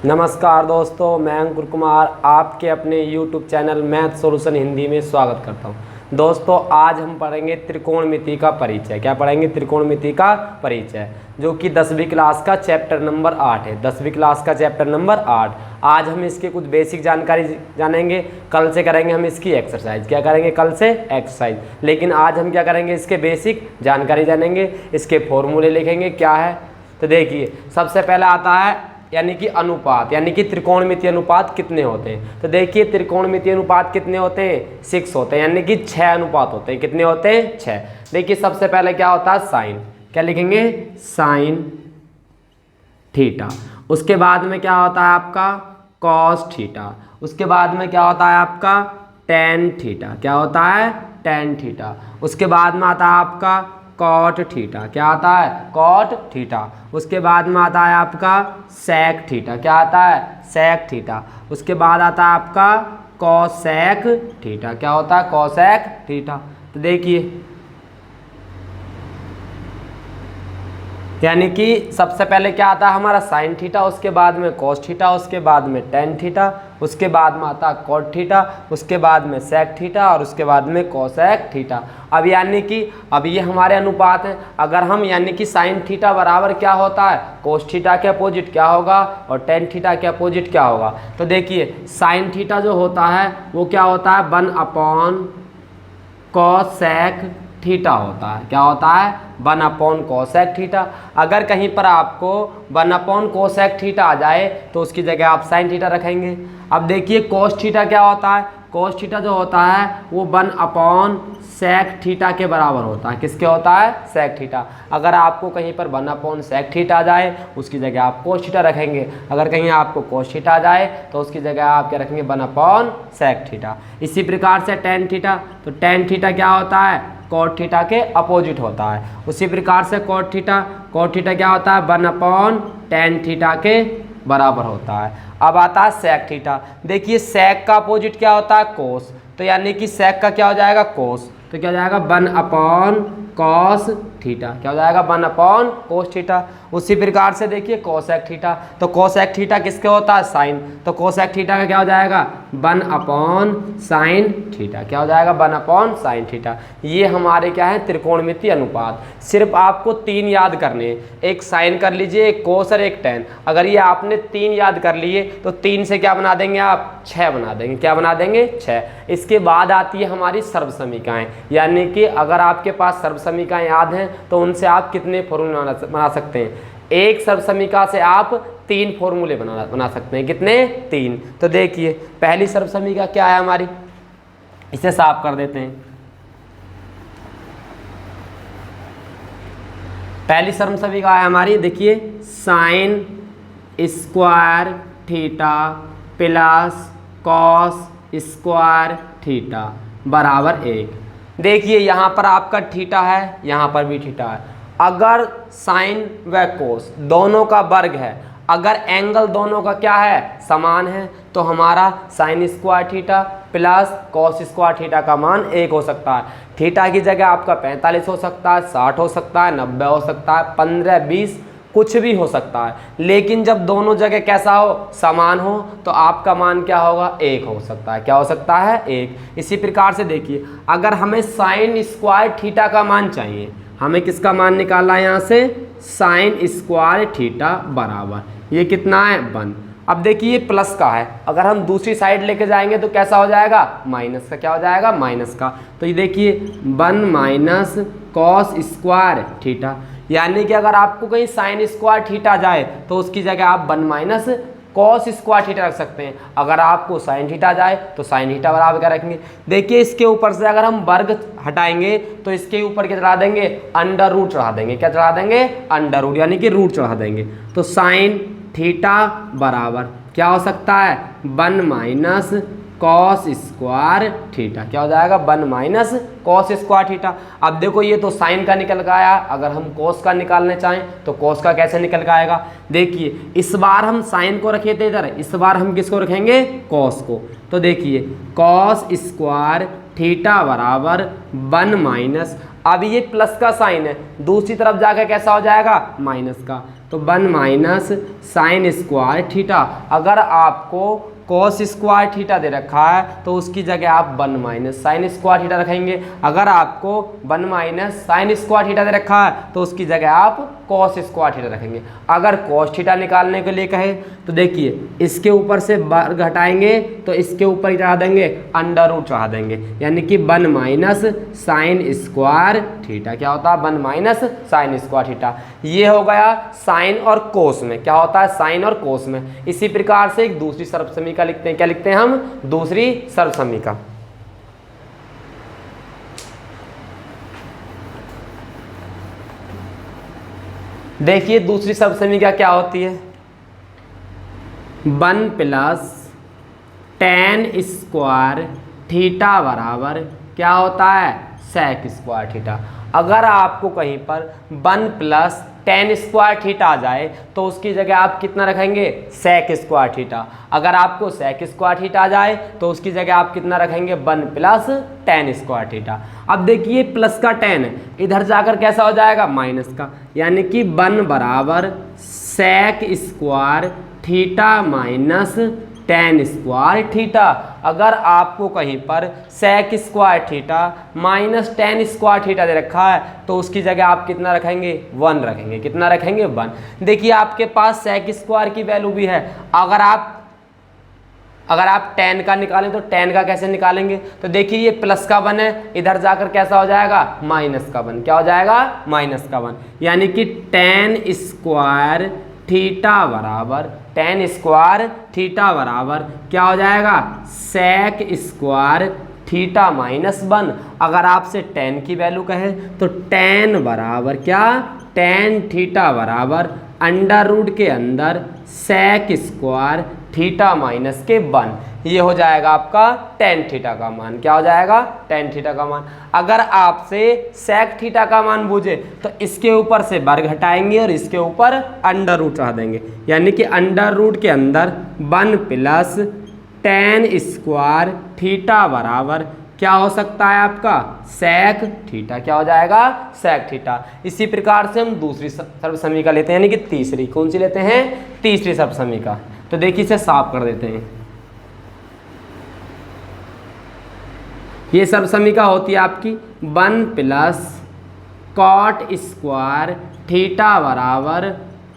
नमस्कार दोस्तों, मैं अंकुर कुमार आपके अपने YouTube channel math solution Hindi में स्वागत करता हूं। दोस्तों आज हम पढ़ेंगे त्रिकोणमिति का परिचय। क्या पढ़ेंगे? त्रिकोणमिति का परिचय, जो कि 10वीं क्लास का चैप्टर नंबर 8 है। 10वीं क्लास का चैप्टर नंबर 8। आज हम इसके कुछ बेसिक जानकारी जानेंगे। कल से करेंगे हम इसकी एक्सरसाइज। क्या करेंगे? कल से एक्सरसाइज। लेकिन आज हम क्या करेंगे? इसके बेसिक जानकारी जानेंगे, इसके फॉर्मूले लिखेंगे क्या है। तो देखिए, सबसे पहला आता है यानी कि अनुपात, यानी कि त्रिकोणमितीय अनुपात कितने होते हैं। तो देखिए, त्रिकोणमितीय अनुपात कितने होते हैं? 6 होते हैं, यानी कि 6 अनुपात होते हैं। कितने होते हैं? 6। देखिए, सबसे पहले क्या होता है? साइन। क्या लिखेंगे? Sine theta. उसके बाद में क्या होता है आपका? Cos theta. उसके बाद में क्या होता है आपका? Ten theta. क्या होता है? Tan theta. उसके बाद में आता है आपका कॉट थीटा। क्या आता है? Cot theta. उसके बाद में आता है आपका सेक थीटा। क्या आता है? Sec theta. उसके बाद आता है आपका कॉसेक थीटा। क्या होता है? Cosec theta. तो देखिए, यानी कि सबसे पहले क्या आता है हमारा? Sine theta. उसके बाद में कॉस थीटा। उसके बाद में टेन थीटा। उसके बाद में आता है कॉट थीटा। उसके बाद में सेक थीटा। और उसके बाद में कॉसेक थीटा। अब यानी कि अब ये हमारे अनुपात हैं। अगर हम यानी कि साइन थीटा बराबर क्या होता है? कोस थीटा के अपोजिट क्या होगा? और टेन थीटा के अपोजिट क्या होगा? तो देखिए, साइन थीटा जो होता है वो क्या होता है? 1 कॉसेक थीटा होता है। क्या होता है? 1 कोसेक थीटा। अगर कहीं पर आपको 1 कोसेक थीटा आ जाए तो उसकी जगह आप साइन थीटा रखेंगे। अब देखिए, कोस थीटा क्या होता है? कोस थीटा जो होता है वो 1 सेक थीटा के बराबर होता है। किसके होता है? Sec theta. अगर आपको कहीं पर 1 सेक थीटा आ जाए उसकी जगह आप कोस थीटा रखेंगे। अगर कहीं आपको कोस थीटा आ जाए तो उसकी जगह आप क्या रखेंगे? 1 सेक थीटा। इसी प्रकार से टेन थीटा। तो टेन थीटा क्या होता है? कॉट थीटा के अपोजिट होता है। उसी प्रकार से कॉट थीटा क्या होता है? 1 टेन थीटा के बराबर होता है। अब आता है सेक थीटा। देखिए, सेक का अपोजिट क्या होता है? कोस। तो यानी कि सेक का क्या हो जाएगा? कोस। तो क्या हो जाएगा? 1 कॉस थीटा। क्या हो जाएगा? 1 कोस थीटा। उसी प्रकार से देखिए कोसेक थीटा। तो कोसेक थीटा किसके होता है? साइन। तो कोसेक थीटा का क्या हो जाएगा? 1 साइन थीटा। क्या हो जाएगा? 1 साइन थीटा। ये हमारे क्या है? त्रिकोणमितीय अनुपात। सिर्फ आपको 3 याद करने हैं। एक साइन कर लीजिए, एक कोस और एक टेन। अगर ये आपने 3 याद कर लिए तो 3 से क्या बना देंगे आप? 6 बना देंगे। क्या बना देंगे? 6। इसके बाद आती है हमारी सर्वसमीकाएं, यानी कि अगर आपके पास सर्वसमीकाएं याद हैं तो उनसे आप कितने फॉर्मूले बना सकते हैं? एक सर्वसमीका से आप 3 फॉर्मूले बना सकते हैं। कितने? 3। तो देखिए, पहली सर्वसमीका क्या है हमारी? इसे साफ कर देते हैं। पहली सर्वसमीका है हमारी, देखिए, sine square theta plus cos square theta बराबर 1। देखिए, यहाँ पर आपका थीटा है, यहाँ पर भी थीटा है। अगर साइन व कोस दोनों का वर्ग है, अगर एंगल दोनों का क्या है? समान है, तो हमारा sine square theta plus cos square theta का मान 1 हो सकता है। थीटा की जगह आपका 45 हो सकता है, 60 हो सकता है, 90 हो सकता है, 15, 20 कुछ भी हो सकता है। लेकिन जब दोनों जगह कैसा हो? समान हो, तो आपका मान क्या होगा? 1 हो सकता है। क्या हो सकता है? 1। इसी प्रकार से देखिए, अगर हमें साइन स्क्वायर थीटा का मान चाहिए, हमें किसका मान निकालना है यहाँ से? साइन स्क्वायर थीटा बराबर ये कितना है? 1। अब देखिए, ये प्लस का है, अगर हम दूसरी साइड लेके जाएंगे तो कैसा हो जाएगा? माइनस का। क्या हो जाएगा? माइनस का। तो ये देखिए, 1 कॉस स्क्वायर थीटा, यानी कि अगर आपको कहीं साइन स्क्वायर थीटा जाए तो उसकी जगह आप 1 कॉस स्क्वायर थीटा रख सकते हैं। अगर आपको साइन थीटा जाए तो साइन थीटा बराबर क्या रखेंगे? देखिए, इसके ऊपर से अगर हम वर्ग हटाएंगे तो इसके ऊपर क्या चढ़ा देंगे? अंडर रूट चढ़ा देंगे। क्या चढ़ा देंगे? अंडर रूट, यानी कि रूट चढ़ा देंगे। तो साइन थीटा बराबर क्या हो सकता है? 1 कॉस स्क्वायर थीटा। क्या हो जाएगा? 1 कॉस स्क्वायर थीटा। अब देखो, ये तो साइन का निकल गया। अगर हम कॉस का निकालने चाहें तो कॉस का कैसे निकल आएगा? देखिए, इस बार हम साइन को रखे थे इधर, इस बार हम किसको रखेंगे? कॉस को। तो देखिए, कॉस स्क्वायर थीटा बराबर 1 अब ये प्लस का साइन है, दूसरी तरफ जाकर कैसा हो जाएगा? माइनस का। तो 1 माइनस साइन स्क्वायर थीटा। अगर आपको कॉस स्क्वायर थीटा दे रखा है तो उसकी जगह आप 1 माइनस साइन स्क्वायर थीटा रखेंगे। अगर आपको 1 माइनस साइन स्क्वायर थीटा दे रखा है तो उसकी जगह आप कॉस स्क्वायर थीटा रखेंगे। अगर कॉस थीटा निकालने के लिए कहे तो देखिए इसके ऊपर से वर्ग घटाएंगे तो इसके ऊपर ही चढ़ा देंगे, अंडर रूट चढ़ा देंगे, यानी कि 1 माइनस साइन स्क्वायर थीटा। क्या होता है? 1 माइनस साइन स्क्वायर थीटा। ये हो गया साइन और कोस में। क्या होता है? साइन और कोस में। इसी प्रकार से एक दूसरी सर्वसमीका लिखते हैं। क्या लिखते हैं हम? दूसरी सर्वसमीका। देखिए दूसरी सर्वसमीका क्या होती है? 1 प्लस टेन स्क्वायर थीटा बराबर क्या होता है? Sec square theta. अगर आपको कहीं पर 1 प्लस टेन स्क्वायर थीटा आ जाए तो उसकी जगह आप कितना रखेंगे? Sec square theta. अगर आपको सेक स्क्वायर थीटा आ जाए तो उसकी जगह आप कितना रखेंगे? 1 प्लस टेन स्क्वायर थीटा। अब देखिए प्लस का 10 इधर जाकर कैसा हो जाएगा? माइनस का, यानी कि 1 बराबर sec square theta minus tan square theta. अगर आपको कहीं पर sec square theta minus tan square theta दे रखा है तो उसकी जगह आप कितना रखेंगे? 1 रखेंगे। कितना रखेंगे? 1। देखिए आपके पास सेक स्क्वायर की वैल्यू भी है। अगर आप टेन का निकालें तो टेन का कैसे निकालेंगे? तो देखिए ये प्लस का 1 है, इधर जाकर कैसा हो जाएगा? माइनस का 1। क्या हो जाएगा? माइनस का 1, यानी कि टेन स्क्वायर थीटा बराबर टेन स्क्वायर थीटा बराबर क्या हो जाएगा? Sec square theta minus 1। अगर आपसे टेन की वैल्यू कहे तो टेन बराबर क्या? टेन थीटा बराबर अंडर रूट के अंदर सेक स्क्वायर थीटा माइनस के 1। ये हो जाएगा आपका टेन थीटा का मान। क्या हो जाएगा? टेन थीटा का मान। अगर आपसे सेक थीटा का मान पूछे तो इसके ऊपर से वर्ग घटाएंगे और इसके ऊपर अंडर रूट चढ़ा देंगे, यानी कि अंडर रूट के अंदर 1 प्लस टेन स्क्वायर थीटा बराबर क्या हो सकता है आपका? Sec theta. क्या हो जाएगा? Sec theta. इसी प्रकार से हम दूसरी सर्वसमीका लेते हैं, यानी कि तीसरी। कौन सी लेते हैं? तीसरी सर्वसमीका। तो देखिए इसे साफ कर देते हैं। ये सर्वसमीका होती है आपकी 1 प्लस कॉट स्क्वायर थीटा बराबर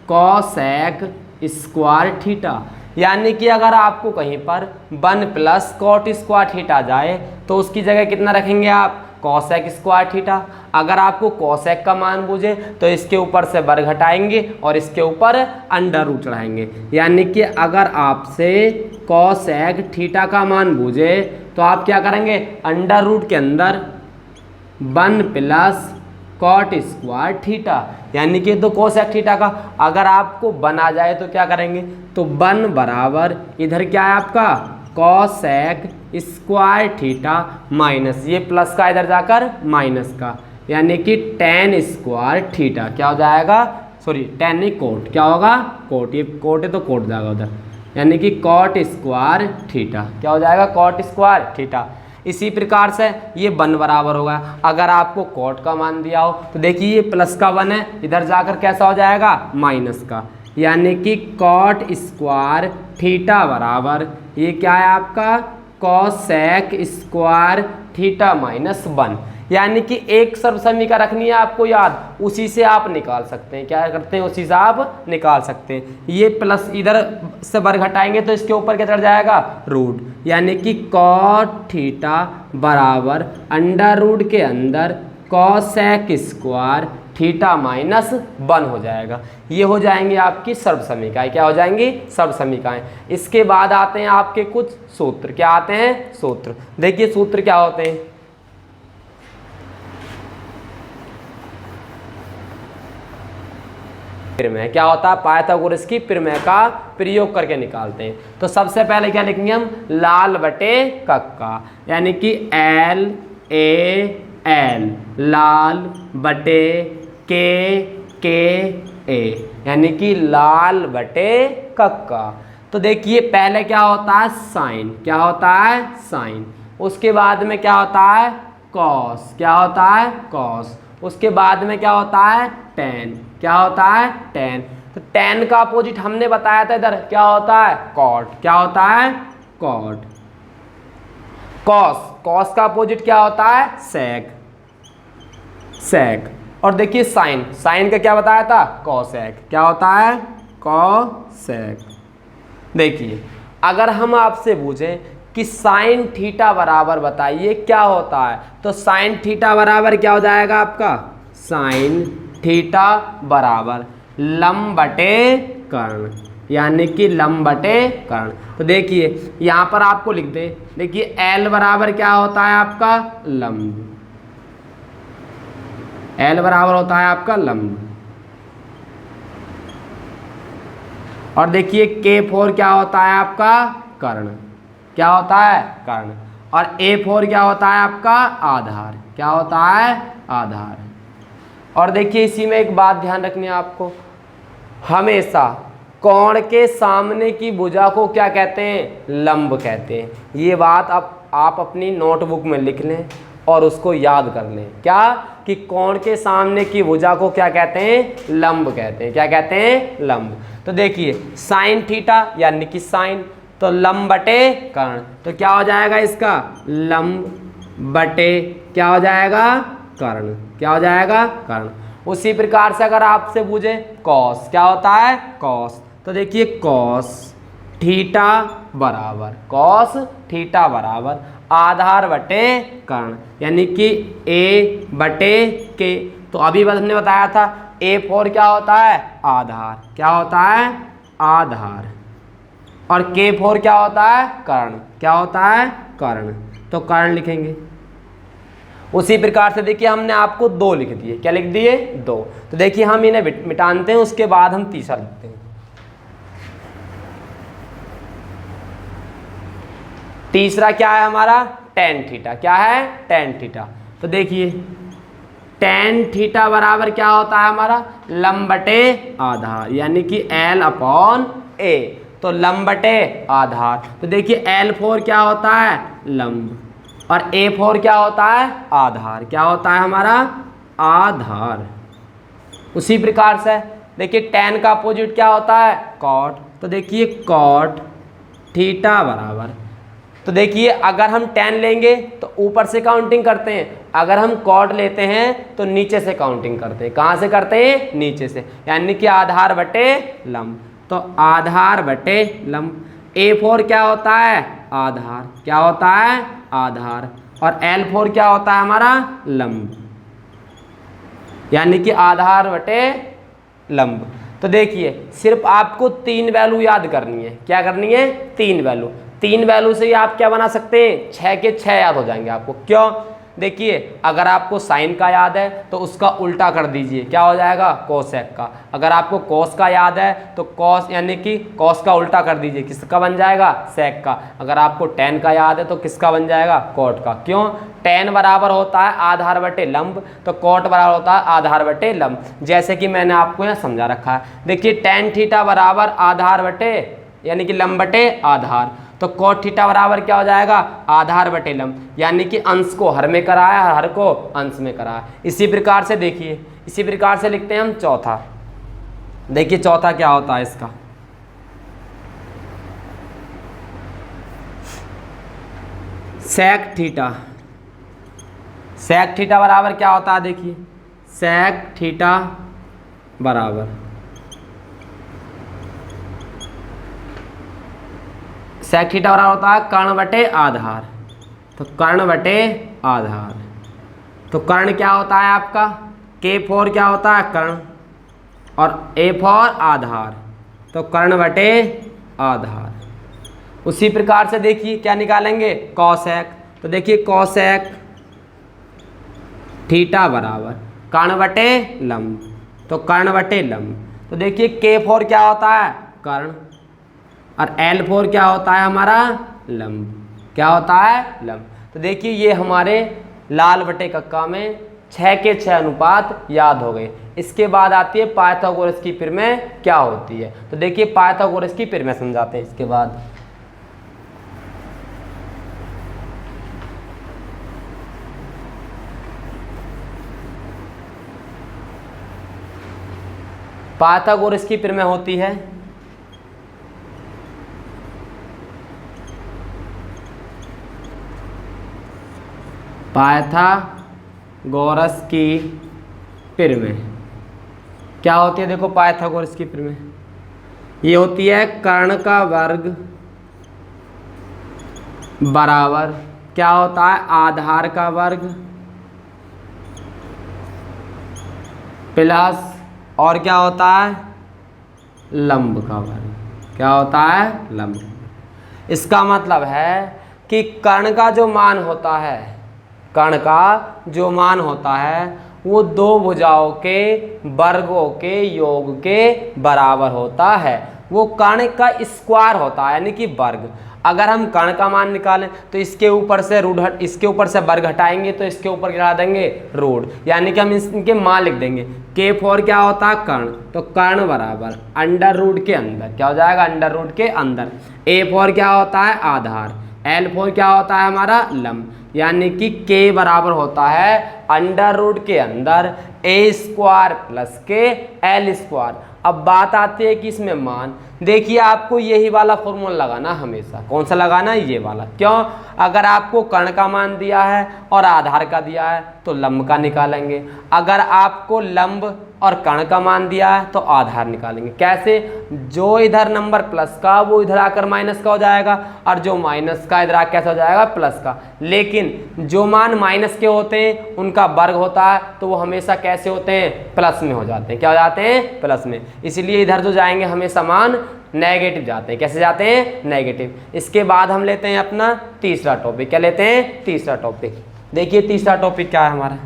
कॉसेक स्क्वायर थीटा। यानी कि अगर आपको कहीं पर 1 प्लस कॉट स्क्वायर थीटा जाए तो उसकी जगह कितना रखेंगे आप? Cosec square theta. अगर आपको कॉसेक का मान पूछे तो इसके ऊपर से वर्ग घटाएंगे और इसके ऊपर अंडर रूट चढ़ाएंगे, यानी कि अगर आपसे कॉसेक थीटा का मान पूछे तो आप क्या करेंगे? अंडर रूट के अंदर 1 प्लस कॉट स्क्वायर थीटा, यानी कि तो कोसेक थीटा का। अगर आपको 1 आ जाए तो क्या करेंगे? तो 1 बराबर इधर क्या है आपका? कॉसेक स्क्वायर थीटा माइनस ये प्लस का इधर जाकर माइनस का, यानी कि टेन स्क्वायर थीटा। क्या हो जाएगा? सॉरी टेन नहीं, कोट। क्या होगा? कोट। ये कोट है तो कोट जाएगा उधर, यानी कि कॉट स्क्वायर थीटा। क्या हो जाएगा? Cot square theta. इसी प्रकार से ये 1 बराबर होगा। अगर आपको कॉट का मान दिया हो तो देखिए ये प्लस का 1 है, इधर जाकर कैसा हो जाएगा? माइनस का, यानी कि कॉट स्क्वायर थीटा बराबर ये क्या है आपका? Cosec square theta minus 1। यानी कि एक सर्वसमीका रखनी है आपको याद, उसी से आप निकाल सकते हैं। क्या करते हैं? उसी से आप निकाल सकते हैं। ये प्लस इधर से वर्ग घटाएंगे तो इसके ऊपर क्या चढ़ जाएगा? रूट, यानी कि कॉट थीटा बराबर अंडर रूट के अंदर कॉसेक स्क्वायर थीटा माइनस 1 हो जाएगा। ये हो जाएंगे आपकी सर्वसमीकाएं। क्या हो जाएंगी? सर्वसमीकाएं। इसके बाद आते हैं आपके कुछ सूत्र। क्या आते हैं? सूत्र। देखिए सूत्र क्या होते हैं। प्रमेय क्या होता है? पाइथागोरस की प्रमेय का प्रयोग करके निकालते हैं। तो सबसे पहले क्या लिखेंगे हम? लाल बटे कक्का, यानी कि L A L, लाल बटे K A, यानी कि लाल बटे कक्का। तो देखिए पहले क्या होता है? साइन। क्या होता है? साइन। उसके बाद में क्या होता है? कॉस। क्या होता है? कॉस। उसके बाद में क्या होता है? टेन। क्या होता है? टेन। तो तो tan का अपोजिट हमने बताया था इधर क्या होता है, cot। क्या होता है, cot। cos का अपोजिट क्या होता है, sec। और देखिए साइन का क्या बताया था, cosec। क्या होता है, cosec। देखिए अगर हम आपसे पूछें कि साइन थीटा बराबर बताइए क्या होता है, तो साइन थीटा बराबर क्या हो जाएगा आपका, साइन थीटा बराबर लंब बटे कर्ण, यानी कि लंब बटे कर्ण। तो देखिए यहां पर आपको लिख दे, देखिए L बराबर क्या होता है आपका, लंब। L बराबर होता है आपका लंब। और देखिए K4 क्या होता है आपका, कर्ण। क्या होता है, कर्ण। और A4 क्या होता है आपका, आधार। क्या होता है, आधार। और देखिए इसी में एक बात ध्यान रखनी है आपको, हमेशा कोण के सामने की भुजा को क्या कहते हैं, लंब कहते हैं। ये बात आप अपनी नोटबुक में लिख लें और उसको याद कर लें, क्या कि कोण के सामने की भुजा को क्या कहते हैं, लंब कहते हैं। क्या कहते हैं, लंब। तो देखिए साइन थीटा यानी कि साइन, तो लंब बटे कर्ण, तो क्या हो जाएगा इसका, लंब बटे क्या हो जाएगा, कर्ण। क्या हो जाएगा, कर्ण। उसी प्रकार से अगर आपसे पूछे कॉस, क्या होता है, कॉस, तो देखिए कॉस थीटा बराबर, कॉस थीटा बराबर आधार बटे कर्ण, यानी कि A बटे K। तो अभी बस हमने बताया था A4 क्या होता है, आधार। क्या होता है, आधार। और K4 क्या होता है, कर्ण। क्या होता है, कर्ण। तो कर्ण लिखेंगे। उसी प्रकार से देखिए हमने आपको 2 लिख दिए। क्या लिख दिए, 2। तो देखिए हम इन्हें मिटानते हैं, उसके बाद हम तीसरा लिखते हैं। तीसरा क्या है हमारा, tan थीटा। क्या है, tan थीटा। तो देखिए tan थीटा बराबर क्या होता है हमारा, लंब बटे आधार, यानी कि L/A। तो लंब बटे आधार। तो देखिए L4 क्या होता है, लंब, और A4 क्या होता है, आधार। क्या होता है हमारा, आधार। उसी प्रकार से देखिए tan का अपोजिट क्या होता है, cot। तो देखिए cot थीटा बराबर, तो देखिए अगर हम tan लेंगे तो ऊपर से काउंटिंग करते हैं, अगर हम cot लेते हैं तो नीचे से काउंटिंग करते हैं। कहाँ से करते हैं, नीचे से, यानी कि आधार बटे लंब। तो आधार बटे लंब। A4 क्या होता है, आधार। क्या होता है, आधार। और L4 क्या होता है हमारा, लंब, यानी कि आधार बटे लंब। तो देखिए सिर्फ आपको 3 वैल्यू याद करनी है। क्या करनी है, 3 वैल्यू। 3 वैल्यू से ही आप क्या बना सकते हैं, 6 के 6 याद हो जाएंगे आपको। क्यों, देखिए अगर आपको साइन का याद है तो उसका उल्टा कर दीजिए, क्या हो जाएगा, कोसेक का। अगर आपको कॉस का याद है तो कॉस यानी कि कॉस का उल्टा कर दीजिए, किसका बन जाएगा, सेक का। अगर आपको tan का याद है तो किसका बन जाएगा, कॉट का। क्यों, tan बराबर होता है आधार बटे लंब, तो कॉट बराबर होता है आधार बटे लंब, जैसे कि मैंने आपको यहाँ समझा रखा है। देखिए tan थीटा बराबर आधार बटे यानी कि लंब बटे आधार, तो cot थीटा बराबर क्या हो जाएगा, आधार बटे लंब, यानी कि अंश को हर में कराया, हर को अंश में कराया। इसी प्रकार से देखिए, इसी प्रकार से लिखते हैं हम चौथा। देखिए चौथा क्या होता है इसका, सेक थीटा। सेक थीटा बराबर क्या होता है, देखिए सेक थीटा बराबर, सेक थीटा बराबर होता है कर्ण बटे आधार। तो कर्ण बटे आधार, तो कर्ण क्या होता है आपका, K4 क्या होता है, कर्ण, और A4 आधार, तो कर्ण बटे आधार। उसी प्रकार से देखिए क्या निकालेंगे, कॉसेक। तो देखिए कॉसेक थीटा बराबर कर्ण बटे लंब, तो कर्ण बटे लंब। तो देखिए K4 क्या होता है, कर्ण, और L4 क्या होता है हमारा, लंब। क्या होता है, लंब। तो देखिए ये हमारे लाल बटे कक्का में 6 के 6 अनुपात याद हो गए। इसके बाद आती है पाइथागोरस की प्रमेय क्या होती है। तो देखिए पाइथागोरस की प्रमेय समझाते हैं इसके बाद। पाइथागोरस की प्रमेय होती है पाइथागोरस की प्रमेय क्या होती है? देखो पाइथागोरस की प्रमेय ये होती है कर्ण का वर्ग बराबर क्या होता है? आधार का वर्ग प्लस और क्या होता है? लंब का वर्ग। क्या होता है? लंब। इसका मतलब है कि कर्ण का जो मान होता है, कर्ण का जो मान होता है वो दो भुजाओं के वर्गों के योग के बराबर होता है। वो कर्ण का स्क्वायर होता है यानी कि वर्ग। अगर हम कर्ण का मान निकालें तो इसके ऊपर से रूट इसके ऊपर से वर्ग हटाएंगे तो इसके ऊपर गिरा देंगे रूट, यानी कि हम इनके मान लिख देंगे। के फॉर क्या होता है? कर्ण, तो कर्ण बराबर अंडर रूट के अंदर क्या हो जाएगा? अंडर रूट के अंदर। ए फॉर क्या होता है? आधार। एल फॉर क्या होता है? हमारा लंब, यानी कि के बराबर होता है अंडर रूट के अंदर ए स्क्वायर प्लस के एल स्क्वायर। अब बात आती है कि इसमें मान, देखिए आपको यही वाला फॉर्मूला लगाना हमेशा। कौन सा लगाना है? ये वाला। क्यों? अगर आपको कर्ण का मान दिया है और आधार का दिया है तो लंब का निकालेंगे, अगर आपको लंब और कर्ण का मान दिया है तो आधार निकालेंगे। कैसे? जो इधर नंबर प्लस का वो इधर आकर माइनस का हो जाएगा और जो माइनस का इधर आकर कैसा हो जाएगा? प्लस का। लेकिन जो मान माइनस के होते हैं उनका वर्ग होता है तो वो हमेशा कैसे होते हैं? प्लस में हो जाते हैं। क्या हो जाते हैं? प्लस में। इसलिए इधर जो जाएंगे हमेशा मान नेगेटिव जाते हैं। कैसे जाते हैं? नेगेटिव। इसके बाद हम लेते हैं अपना तीसरा टॉपिक। क्या लेते हैं? तीसरा टॉपिक। देखिए तीसरा टॉपिक क्या है हमारा।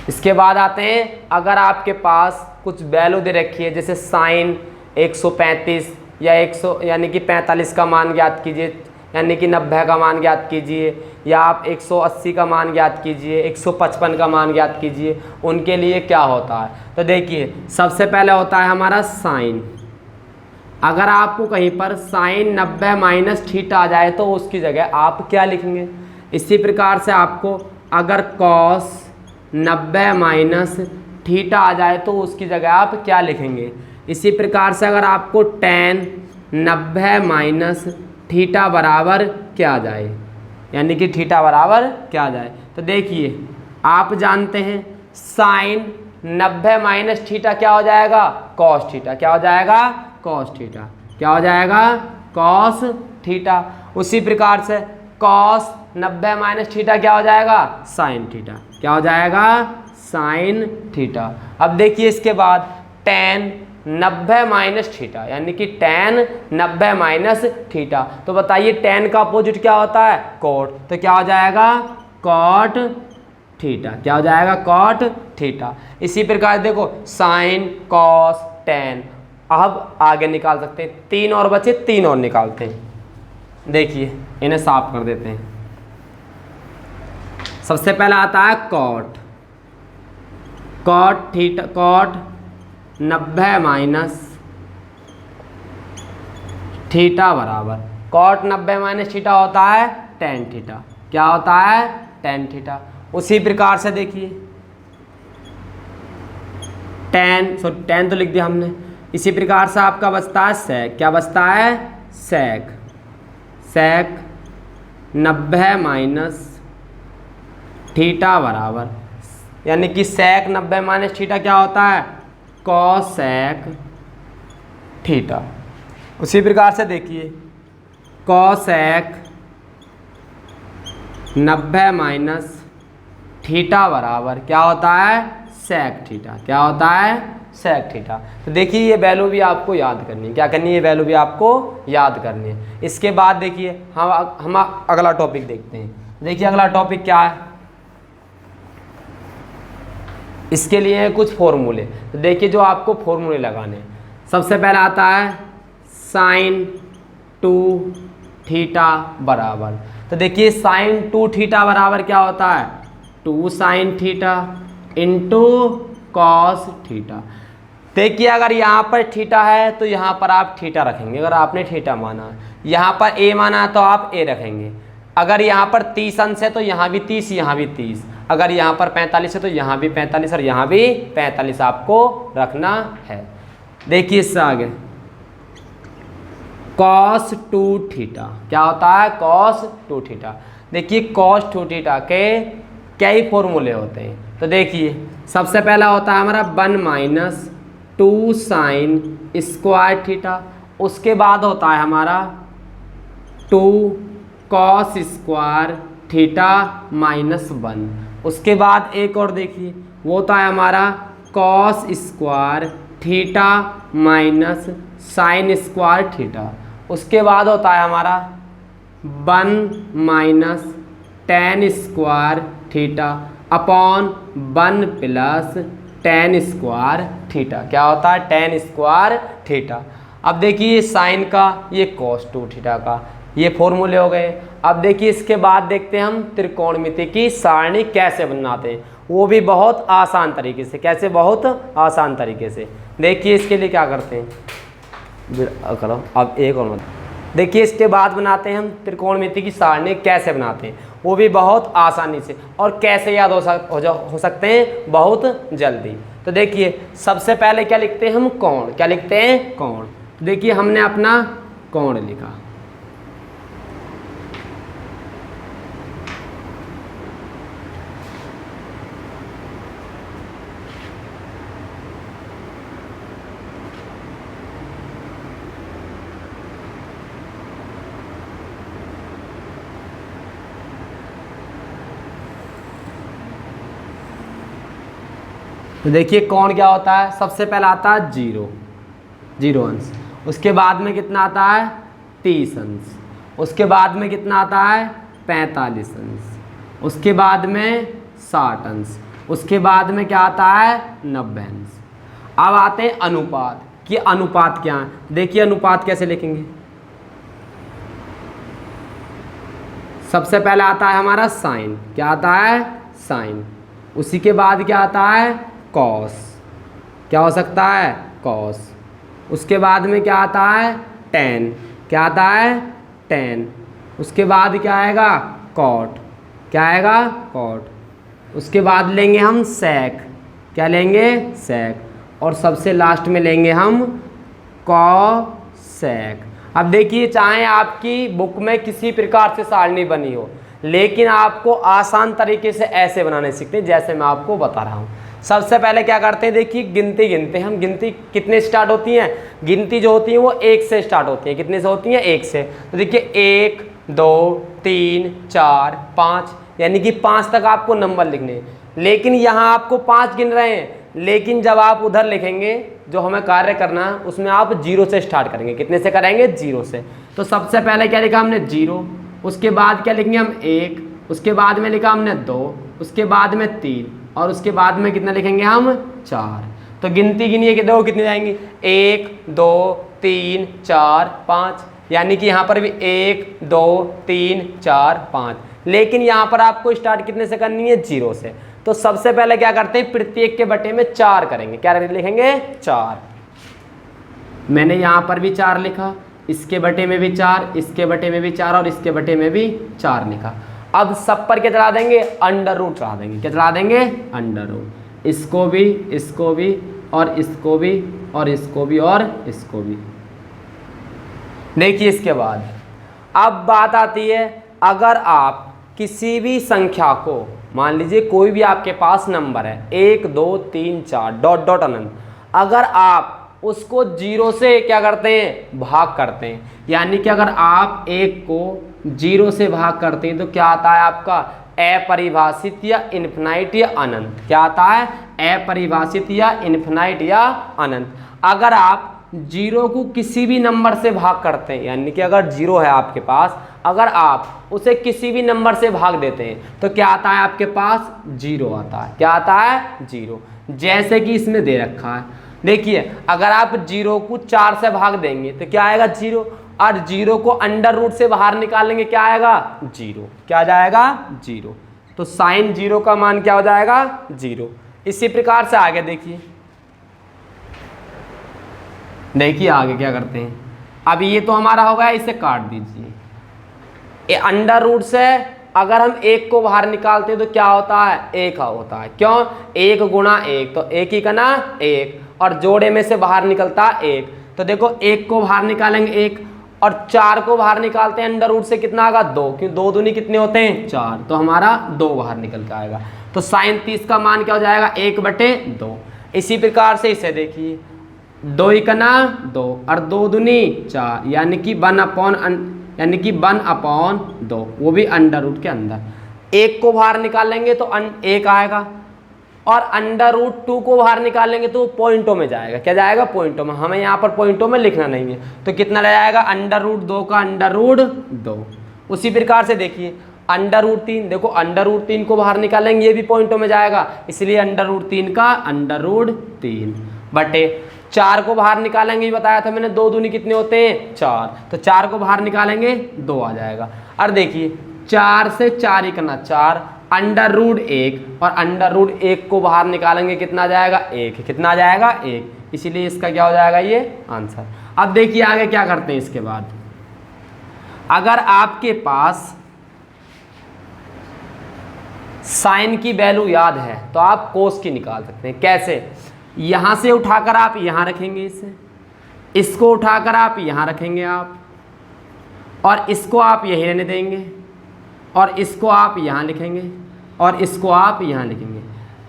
इसके बाद आते हैं, अगर आपके पास कुछ वैल्यू दे रखी है जैसे साइन 135 या 100 यानी कि 45 का मान ज्ञात कीजिए, यानी कि 90 का मान ज्ञात कीजिए, या आप 180 का मान ज्ञात कीजिए, 155 का मान ज्ञात कीजिए, उनके लिए क्या होता है? तो देखिए सबसे पहले होता है हमारा साइन। अगर आपको कहीं पर साइन 90 माइनस थीटा आ जाए तो उसकी जगह आप क्या लिखेंगे? इसी प्रकार से आपको अगर कॉस 90 माइनस थीटा आ जाए तो उसकी जगह आप क्या लिखेंगे? इसी प्रकार से अगर आपको टेन 90 माइनस थीटा बराबर क्या आ जाए, यानी कि थीटा बराबर क्या आ जाए, तो देखिए आप जानते हैं साइन 90 माइनस थीटा क्या हो जाएगा? Cos theta. क्या हो जाएगा? Cos theta. क्या हो जाएगा? Cos theta. उसी प्रकार से कॉस 90 माइनस थीटा क्या हो जाएगा? Sine theta. क्या हो जाएगा? Sine theta. अब देखिए इसके बाद टेन 90 माइनस थीटा, यानी कि टेन 90 माइनस थीटा। तो बताइए टेन का अपोजिट क्या होता है? कॉट। तो क्या हो जाएगा? Cot theta. क्या हो जाएगा? Cot theta. इसी प्रकार देखो साइन कॉस टेन। अब आगे निकाल सकते हैं, तीन और बचे, तीन और निकालते हैं। देखिए इन्हें साफ कर देते हैं। सबसे पहला आता है cot. Cot theta, cot 90 minus theta बराबर कॉट 90 माइनस थीटा होता है टेन थीटा। क्या होता है? Tan theta. उसी प्रकार से देखिए टेन तो लिख दिया हमने। इसी प्रकार से आपका बचता है सेक। क्या बचता है? सेक। सेक 90 माइनस थीटा बराबर, यानी कि सेक 90 माइनस थीटा क्या होता है? Cosec theta. उसी प्रकार से देखिए कॉसेक 90 माइनस थीटा बराबर क्या होता है? Sec theta. क्या होता है? Sec theta. तो देखिए ये वैल्यू भी आपको याद करनी है। क्या करनी है? ये वैल्यू भी आपको याद करनी है। इसके बाद देखिए हम अगला टॉपिक देखते हैं। देखिए अगला टॉपिक क्या है, इसके लिए है कुछ फॉर्मूले। तो देखिए जो आपको फॉर्मूले लगाने हैं, सबसे पहला आता है साइन 2 थीटा बराबर। तो देखिए साइन 2 थीटा बराबर क्या होता है? 2 sine theta into cos theta. देखिए अगर यहाँ पर थीटा है तो यहाँ पर आप थीटा रखेंगे, अगर आपने थीटा माना है। यहाँ पर ए माना है तो आप ए रखेंगे। अगर यहाँ पर 30 अंश है तो यहाँ भी 30, यहाँ भी 30। अगर यहाँ पर 45 है तो यहाँ भी 45 और यहाँ भी 45 आपको रखना है। देखिए इससे आगे cos 2 थीटा क्या होता है, cos 2 थीटा। देखिए cos 2 थीटा के कई फॉर्मूले होते हैं। तो देखिए सबसे पहला होता है हमारा 1 माइनस 2 साइन स्क्वायर थीटा, उसके बाद होता है हमारा 2 cos स्क्वायर थीटा माइनस 1, उसके बाद एक और देखिए वो होता है हमारा cos square theta minus sine square theta, उसके बाद होता है हमारा 1 minus tan square theta upon 1 plus tan square theta. क्या होता है, tan स्क्वायर थीटा। अब देखिए ये साइन का, ये cos 2 थीटा का, ये फॉर्मूले हो गए। अब देखिए इसके बाद देखते हैं हम त्रिकोणमिति की सारणी कैसे बनाते हैं, वो भी बहुत आसान तरीके से। कैसे, बहुत आसान तरीके से। देखिए इसके लिए क्या करते हैं, करो अब एक और मत। देखिए इसके बाद बनाते हैं हम त्रिकोणमिति की सारणी कैसे बनाते हैं, वो भी बहुत आसानी से, और कैसे याद हो सकते हैं, बहुत जल्दी। तो देखिए सबसे पहले क्या लिखते हैं हम, कोण। क्या लिखते हैं, कोण। देखिए हमने अपना कोण लिखा, तो देखिए कोण क्या होता है, सबसे पहले आता है 0 अंश, उसके बाद में कितना आता है 30 अंश, उसके बाद में कितना आता है 45 अंश, उसके बाद में 60 अंश, उसके बाद में क्या आता है 90 अंश। अब आते हैं अनुपात कि अनुपात क्या है। देखिए अनुपात कैसे लिखेंगे, सबसे पहले आता है हमारा साइन। क्या आता है, साइन। उसी के बाद क्या आता है कॉस। क्या हो सकता है, कॉस। उसके बाद में क्या आता है टेन। क्या आता है, टेन। उसके बाद क्या आएगा, कॉट। क्या आएगा, कॉट। उसके बाद लेंगे हम सेक। क्या लेंगे, सेक। और सबसे लास्ट में लेंगे हम कॉसेक। अब देखिए चाहे आपकी बुक में किसी प्रकार से सारणी बनी हो, लेकिन आपको आसान तरीके से ऐसे बनाने सीखते हैं जैसे मैं आपको बता रहा हूँ। सबसे पहले क्या करते हैं, देखिए गिनती गिनते हैं हम। गिनती कितने स्टार्ट होती हैं, गिनती जो होती है वो 1 से स्टार्ट होती है। कितने से होती हैं, 1 से। तो देखिए 1 2 3 4 5, यानी कि 5 तक आपको नंबर लिखने हैं। लेकिन यहाँ आपको 5 गिन रहे हैं, लेकिन जब आप उधर लिखेंगे जो हमें कार्य करना है उसमें आप 0 से स्टार्ट करेंगे। कितने से करेंगे, 0 से। तो सबसे पहले क्या लिखा हमने, 0। उसके बाद क्या लिखेंगे हम, 1। उसके बाद में लिखा हमने 2। उसके बाद में 3। और उसके बाद में कितना लिखेंगे हम, 4। तो गिनती गिनिए कि दो कितने जाएंगी, 1 2 3 4 5, यानी कि यहाँ पर भी 1 2 3 4 5। लेकिन यहाँ पर आपको स्टार्ट कितने से करनी है, 0 से। तो सबसे पहले क्या करते हैं, प्रत्येक के बटे में 4 करेंगे। क्या लिखेंगे, 4। मैंने यहाँ पर भी 4 लिखा, इसके बटे में भी 4, इसके बटे में भी 4 और इसके बटे में भी 4 लिखा। अब सब पर क्या चला देंगे, अंडर रूट चला देंगे। क्या चला देंगे, अंडर रूट। इसको भी, इसको भी, और इसको भी, और इसको भी, और इसको भी। देखिए इसके बाद अब बात आती है, अगर आप किसी भी संख्या को, मान लीजिए कोई भी आपके पास नंबर है 1 2 3 4 डॉट डॉट अनंत, अगर आप उसको 0 से क्या करते हैं, भाग करते हैं, यानी कि अगर आप 1 को 0 से भाग करते हैं तो क्या आता है आपका, अपरिभाषित या इन्फिनाइट या अनंत। क्या आता है, अपरिभाषित या इन्फिनाइट या अनंत। अगर आप 0 को किसी भी नंबर से भाग करते हैं, यानी कि अगर 0 है आपके पास, अगर आप उसे किसी भी नंबर से भाग देते हैं तो क्या आता है आपके पास, 0 आता है। क्या आता है, 0। जैसे कि इसमें दे रखा है, देखिए अगर आप 0 को 4 से भाग देंगे तो क्या आएगा, 0। और 0 को अंडर रूट से बाहर निकालेंगे, क्या आएगा, 0। क्या जाएगा, 0। तो साइन 0 का मान क्या हो जाएगा, 0। इसी प्रकार से आगे देखिए, देखिए आगे क्या करते हैं। अब ये तो हमारा हो गया, इसे काट दीजिए। ये अंडर रूट से अगर हम एक को बाहर निकालते हैं तो क्या होता है, एक होता है। क्यों, एक गुणा एक, तो एक ही का ना एक, और जोड़े में से बाहर निकलता एक। तो देखो एक को बाहर निकालेंगे एक, और 4 को बाहर निकालते हैं अंडर रूट से, कितना आएगा 2, क्योंकि 2 दूनी कितने होते हैं 4, तो हमारा 2 बाहर निकल के आएगा। तो साइन 30 का मान क्या हो जाएगा 1/2। इसी प्रकार से इसे देखिए 2 ही का ना 2 और 2 दूनी 4, यानी कि 1/2, वो भी अंडर रूट के अंदर। एक को बाहर निकालेंगे तो एक आएगा, और अंडर रूट 2 को बाहर निकालेंगे तो पॉइंटों में जाएगा। क्या जाएगा, पॉइंटों में। हमें यहाँ पर पॉइंटों में लिखना नहीं है, तो कितना रह जाएगा अंडर रूट 2 का अंडर रूट 2। उसी प्रकार से देखिए अंडर रूट 3, देखो अंडर रूट 3 को बाहर निकालेंगे, ये भी पॉइंटों में जाएगा, इसलिए अंडर रूट 3 का अंडर रूट 3 बटे 4 को बाहर निकालेंगे, ये बताया था मैंने, 2 दूनी कितने होते हैं 4, तो 4 को बाहर निकालेंगे 2 आ जाएगा। और देखिए 4 से 4 ही करना 4, अंडर रूट 1, और अंडर रूट 1 को बाहर निकालेंगे कितना जाएगा 1, कितना जाएगा 1, इसीलिए इसका क्या हो जाएगा ये आंसर। अब देखिए आगे क्या करते हैं इसके बाद। अगर आपके पास साइन की वैल्यू याद है तो आप कोस की निकाल सकते हैं। कैसे, यहां से उठाकर आप यहां रखेंगे, इसे, इसको उठाकर आप यहां रखेंगे आप, और इसको आप यहीं रहने देंगे, और इसको आप यहाँ लिखेंगे, और इसको आप यहाँ लिखेंगे।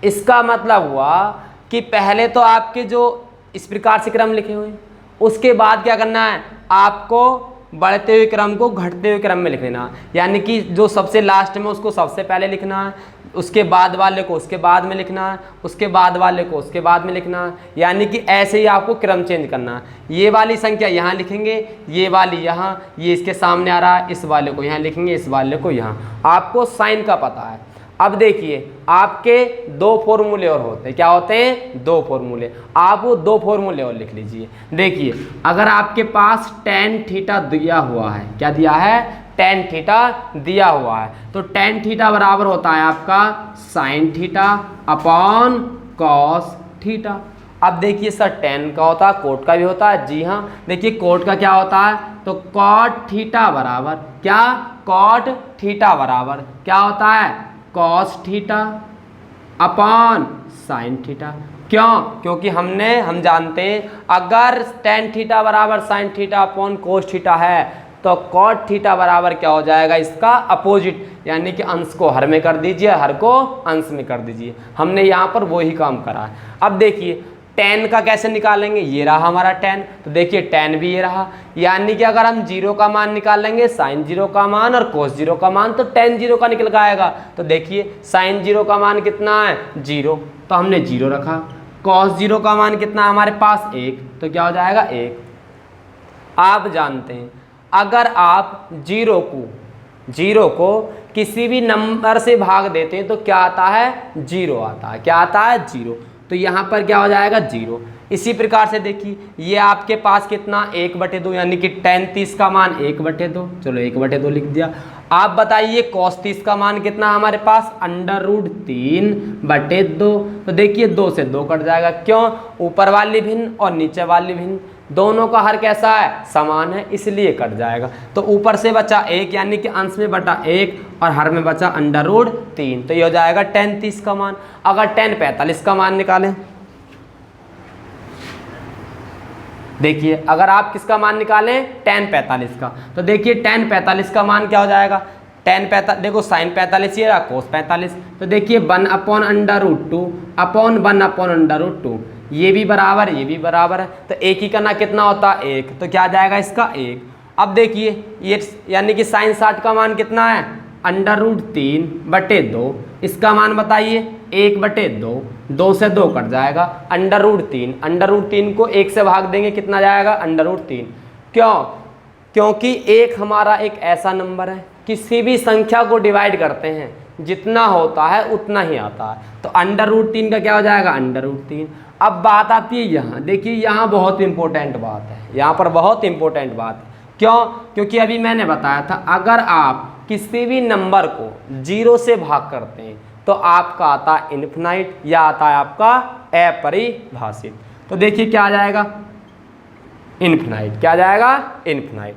इसका मतलब हुआ कि पहले तो आपके जो इस प्रकार से क्रम लिखे हुए, उसके बाद क्या करना है, आपको बढ़ते हुए क्रम को घटते हुए क्रम में लिख लेना, यानी कि जो सबसे लास्ट में उसको सबसे पहले लिखना है, उसके बाद वाले को उसके बाद में लिखना है, उसके बाद वाले को उसके बाद में लिखना है, यानी कि ऐसे ही आपको क्रम चेंज करना है। ये वाली संख्या यहाँ लिखेंगे, ये वाली यहाँ, ये इसके सामने आ रहा है, इस वाले को यहाँ लिखेंगे, इस वाले को यहाँ। आपको साइन का पता है। अब देखिए आपके 2 फॉर्मूले और होते हैं, क्या होते हैं 2 फॉर्मूले, आप वो 2 फॉर्मूले और लिख लीजिए। देखिए अगर आपके पास tan थीटा दिया हुआ है, क्या दिया है, tan थीटा दिया हुआ है, तो tan थीटा बराबर होता है आपका sin theta upon cos theta. अब देखिए सर tan का होता है, कोट का भी होता है, जी हाँ। देखिए कोट का क्या होता है, तो cot थीटा बराबर क्या, cot थीटा बराबर क्या होता है, cos theta upon sin theta. क्यों, क्योंकि हम जानते हैं अगर tan थीटा बराबर sin theta upon cos theta है तो cot थीटा बराबर क्या हो जाएगा, इसका अपोजिट, यानी कि अंश को हर में कर दीजिए, हर को अंश में कर दीजिए। हमने यहाँ पर वही काम करा है। अब देखिए tan का कैसे निकालेंगे, ये रहा हमारा tan, तो देखिए tan भी ये रहा, यानी कि अगर हम 0 का मान निकालेंगे, sin 0 का मान और cos 0 का मान, तो tan 0 का निकल आएगा। तो देखिए sin 0 का मान कितना है 0, तो हमने 0 रखा, cos 0 का मान कितना है हमारे पास 1, तो क्या हो जाएगा 1। आप जानते हैं अगर आप 0 को किसी भी नंबर से भाग देते हैं तो क्या आता है 0 आता है, क्या आता है 0, तो यहाँ पर क्या हो जाएगा 0। इसी प्रकार से देखिए ये आपके पास कितना 1/2, यानी कि tan 30 का मान 1/2, चलो 1/2 लिख दिया। आप बताइए cos 30 का मान कितना हमारे पास, अंडर रूट 3/2, तो देखिए 2 से 2 कट जाएगा। क्यों, ऊपर वाली भिन्न और नीचे वाली भिन्न, दोनों का हर कैसा है, समान है, इसलिए कट जाएगा। तो ऊपर से बचा 1, यानी कि अंश में बटा 1 और हर में बचा अंडर रूट 3, तो ये हो जाएगा tan 30 का मान। अगर tan 45 का मान निकालें, देखिए अगर आप किसका मान निकालें tan 45 का, तो देखिए tan 45 का मान क्या हो जाएगा, tan 45, देखो sin 45 ये रहा, cos 45, तो देखिए 1/√2 अपॉन 1/√2, ये भी बराबर ये भी बराबर है, तो एक ही करना कितना होता है 1, तो क्या आ जाएगा इसका 1। अब देखिए ये यानी कि sin 60 का मान कितना है, √3/2, इसका मान बताइए 1/2, 2 से 2 कट जाएगा, √3 को 1 से भाग देंगे कितना जाएगा √3। क्यों, क्योंकि 1 हमारा एक ऐसा नंबर है, किसी भी संख्या को डिवाइड करते हैं जितना होता है उतना ही आता है, तो √3 का क्या हो जाएगा √3। अब बात आती है यहाँ, देखिए यहाँ बहुत इंपॉर्टेंट बात है, यहाँ पर बहुत इंपॉर्टेंट बात है। क्यों, क्योंकि अभी मैंने बताया था अगर आप किसी भी नंबर को 0 से भाग करते हैं तो आपका आता है इनफिनाइट या आता है आपका अपरिभाषित। तो देखिए क्या आ जाएगा इनफिनाइट, क्या आ जाएगा इनफिनाइट।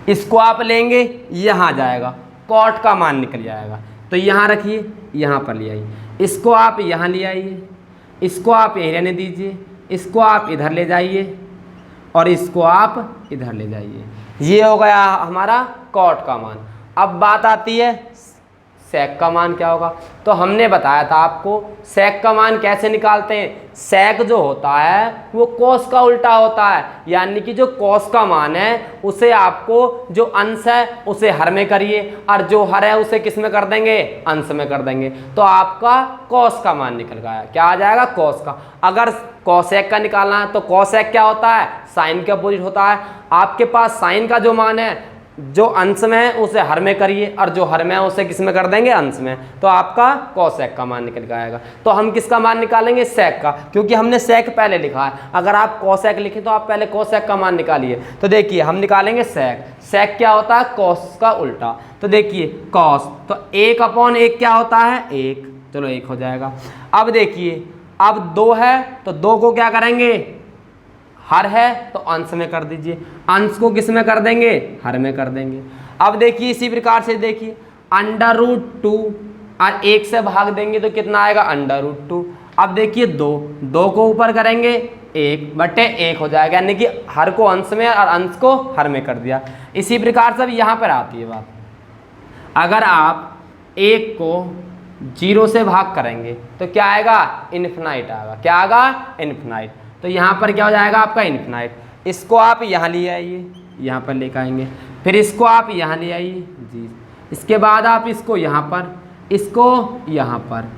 इसको आप लेंगे यहाँ आ जाएगा कॉट का मान निकल जाएगा। तो यहाँ रखिए, यहाँ पर ले आइए, इसको आप यहाँ ले आइए, इसको आप यहीं रहने दीजिए, इसको आप इधर ले जाइए और इसको आप इधर ले जाइए। ये हो गया हमारा कॉट का मान। अब बात आती है सेक का मान क्या होगा। तो हमने बताया था आपको सेक का मान कैसे निकालते हैं। सेक जो होता है वो कॉस का उल्टा होता है, यानी कि जो कॉस का मान है उसे आपको जो अंश है उसे हर में करिए और जो हर है उसे किस में कर देंगे, अंश में कर देंगे। तो आपका कॉस का मान निकल गया। क्या आ जाएगा, कॉस का। अगर कॉसेक का निकालना है तो कॉसेक क्या होता है, साइन के अपोजिट होता है। आपके पास साइन का जो मान है जो अंश में है उसे हर में करिए और जो हर में है उसे किस में कर देंगे, अंश में। तो आपका कॉसेक का मान निकल आएगा। तो हम किसका मान निकालेंगे, सेक का, क्योंकि हमने सेक पहले लिखा है। अगर आप कॉसेक लिखें तो आप पहले कॉसेक का मान निकालिए। तो देखिए हम निकालेंगे सेक। सेक क्या होता है, कॉस का उल्टा। तो देखिए कॉस, तो 1/1 क्या होता है, 1। चलो 1 हो जाएगा। अब देखिए अब 2 है तो 2 को क्या करेंगे, हर है तो अंश में कर दीजिए, अंश को किस में कर देंगे, हर में कर देंगे। अब देखिए इसी प्रकार से देखिए √2 और 1 से भाग देंगे तो कितना आएगा, √2। अब देखिए 2 को ऊपर करेंगे 1/1 हो जाएगा, यानी कि हर को अंश में और अंश को हर में कर दिया। इसी प्रकार से यहाँ पर आती है बात, अगर आप 1 को 0 से भाग करेंगे तो क्या आएगा, इन्फिनाइट आएगा। क्या आएगा, इन्फिनाइट। तो यहाँ पर क्या हो जाएगा आपका, इन्फिनाइट। इसको आप यहाँ ले आइए, यहाँ पर लेकर आएंगे, फिर इसको आप यहाँ ले आइए जी। इसके बाद आप इसको यहाँ पर, इसको यहाँ पर,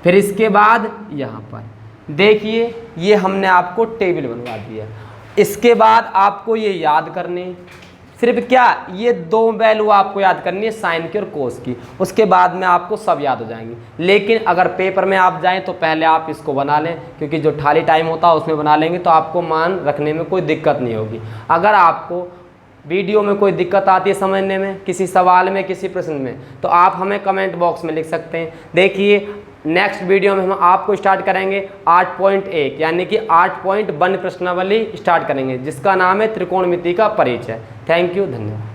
फिर इसके बाद यहाँ पर। देखिए ये हमने आपको टेबल बनवा दिया। इसके बाद आपको ये याद करने, सिर्फ क्या, ये 2 वैल्यू आपको याद करनी है, साइन की और कोस की। उसके बाद में आपको सब याद हो जाएंगे। लेकिन अगर पेपर में आप जाएं तो पहले आप इसको बना लें, क्योंकि जो खाली टाइम होता है उसमें बना लेंगे तो आपको मान रखने में कोई दिक्कत नहीं होगी। अगर आपको वीडियो में कोई दिक्कत आती है समझने में, किसी सवाल में, किसी प्रश्न में, तो आप हमें कमेंट बॉक्स में लिख सकते हैं। देखिए नेक्स्ट वीडियो में हम आपको स्टार्ट करेंगे 8.1 यानी कि 8.1 प्रश्नावली स्टार्ट करेंगे, जिसका नाम है त्रिकोणमिति का परिचय। थैंक यू, धन्यवाद।